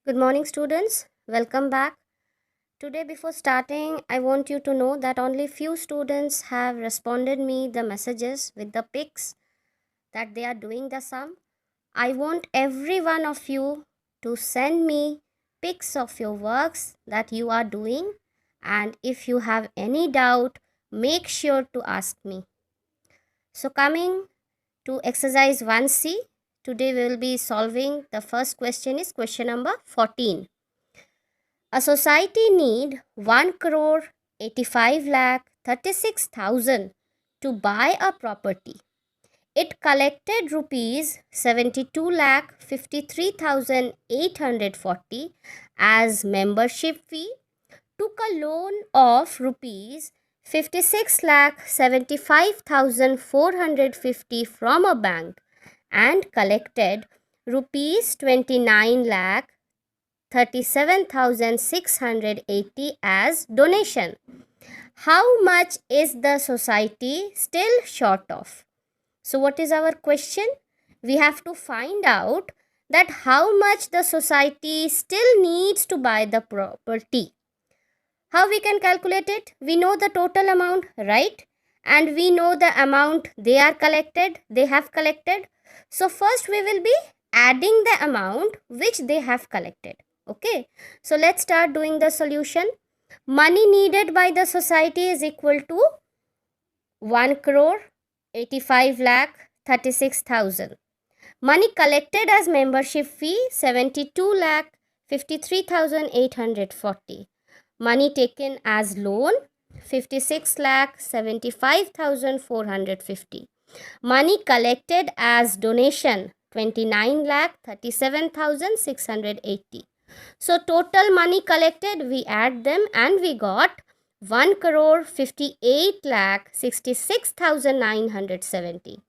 Good morning, students. Welcome back. Today, before starting, I want you to know that only few students have responded me the messages with the pics that they are doing the sum. I want every one of you to send me pics of your works that you are doing, and if you have any doubt, make sure to ask me. So, coming to exercise 1C, today we will be solving the first question is question number 14. A society need 1 crore 85 lakh 36,000 to buy a property. It collected rupees 72 lakh 53,840 as membership fee, took a loan of rupees 56 lakh 75,450 from a bank and collected rupees 29 lakh 37,680 as donation. How much is the society still short of? So, what is our question? We have to find out that how much the society still needs to buy the property. How we can calculate it? We know the total amount, right? And we know the amount they have collected. So, first we will be adding the amount which they have collected. Okay, so let's start doing the solution. Money needed by the society is equal to 1 crore 85 lakh 36,000. Money collected as membership fee 72 lakh 53,840. Money taken as loan 56 lakh 75,450. Money collected as donation 29 lakh 37,680. So total money collected, we add them and we got 1 crore 58 lakh 66,970.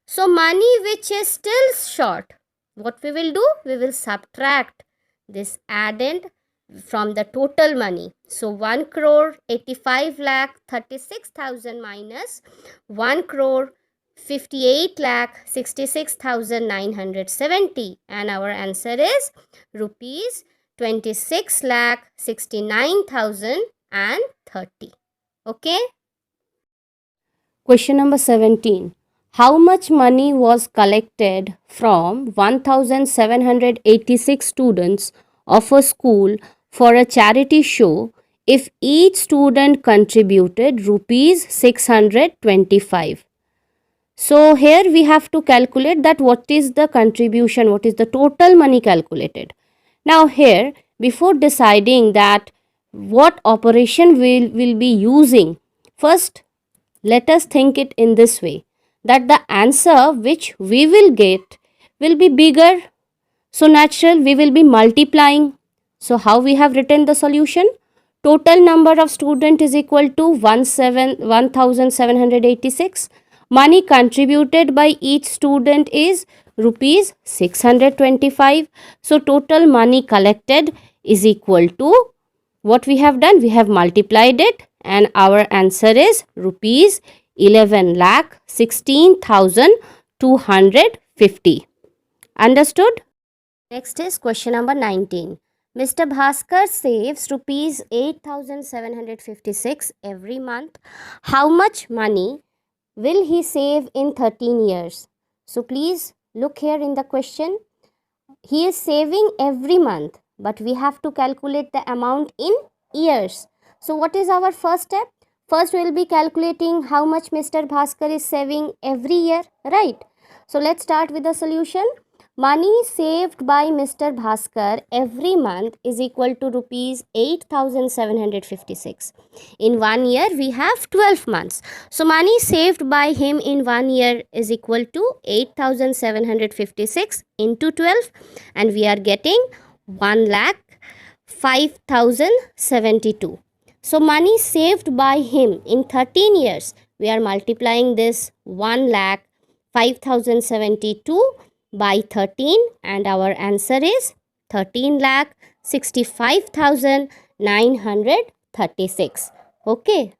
So money which is still short, what we will do? We will subtract this addend from the total money. So 1 crore 85 lakh 36,000 minus 1 crore 58 lakh 66,970, and our answer is rupees 26 lakh 69,030. Okay. Question number 17. How much money was collected from 1,786 students of a school for a charity show if each student contributed rupees 625? So here we have to calculate that what is the contribution, what is the total money calculated. Now here, before deciding that what operation we'll be using, first let us think it in this way, that the answer which we will get will be bigger. So natural, we will be multiplying. So how we have written the solution? Total number of student is equal to 1,786. Money contributed by each student is rupees 625. So total money collected is equal to, what we have done? We have multiplied it and our answer is rupees 11 lakh 16,250. Understood? Next is question number 19. Mr. Bhaskar saves rupees 8,756 every month. How much money will he save in 13 years? So please look here in the question. He is saving every month, but we have to calculate the amount in years. So what is our first step? First we will be calculating how much Mr. Bhaskar is saving every year, right? So let's start with the solution. Money saved by Mr. Bhaskar every month is equal to rupees 8,756. In 1 year we have 12 months. So money saved by him in 1 year is equal to 8,756 into 12, and we are getting 1 lakh 5,072. So money saved by him in 13 years, we are multiplying this 1 lakh 5,072 by 13, and our answer is 13 lakh 65,936. Okay.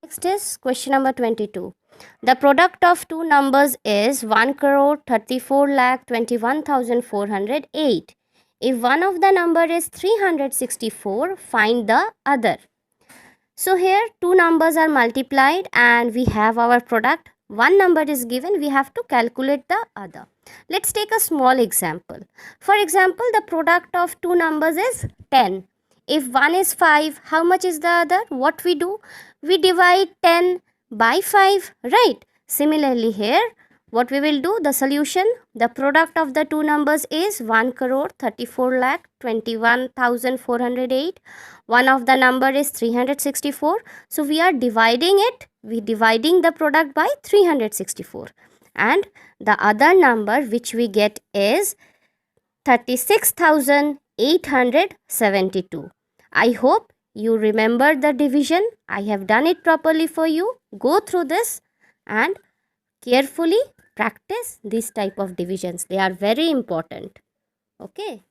Next is question number 22. The product of two numbers is 1 crore 34 lakh 21,408. If one of the number is 364, find the other. So here two numbers are multiplied and we have our product. One number is given, we have to calculate the other. Let's take a small example. For example, the product of two numbers is 10. If one is 5, how much is the other? What we do? We divide 10 by 5, right? Similarly here, what we will do, the solution, the product of the two numbers is 1,34,21,408. One of the number is 364. So we are dividing it. We dividing the product by 364. And the other number which we get is 36,872. I hope you remember the division. I have done it properly for you. Go through this and carefully practice these type of divisions. They are very important. Okay.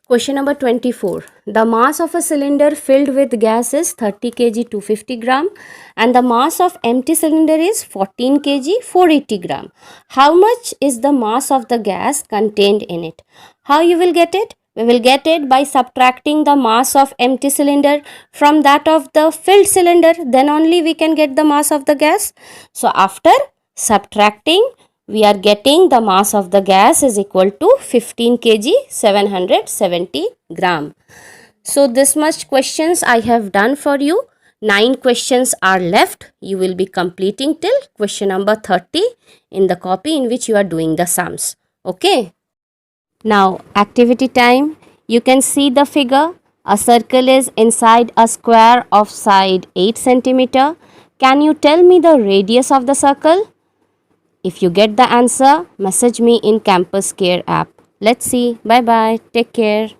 Question number 24. The mass of a cylinder filled with gas is 30 kg 250 gram and the mass of empty cylinder is 14 kg 480 gram. How much is the mass of the gas contained in it? How you will get it? We will get it by subtracting the mass of empty cylinder from that of the filled cylinder. Then only we can get the mass of the gas. So after subtracting, we are getting the mass of the gas is equal to 15 kg 770 gram. So this much questions I have done for you. 9 questions are left. You will be completing till question number 30 in the copy in which you are doing the sums. Okay. Now activity time. You can see the figure. A circle is inside a square of side 8 cm. Can you tell me the radius of the circle? If you get the answer, message me in Campus Care app. Let's see. Bye bye. Take care.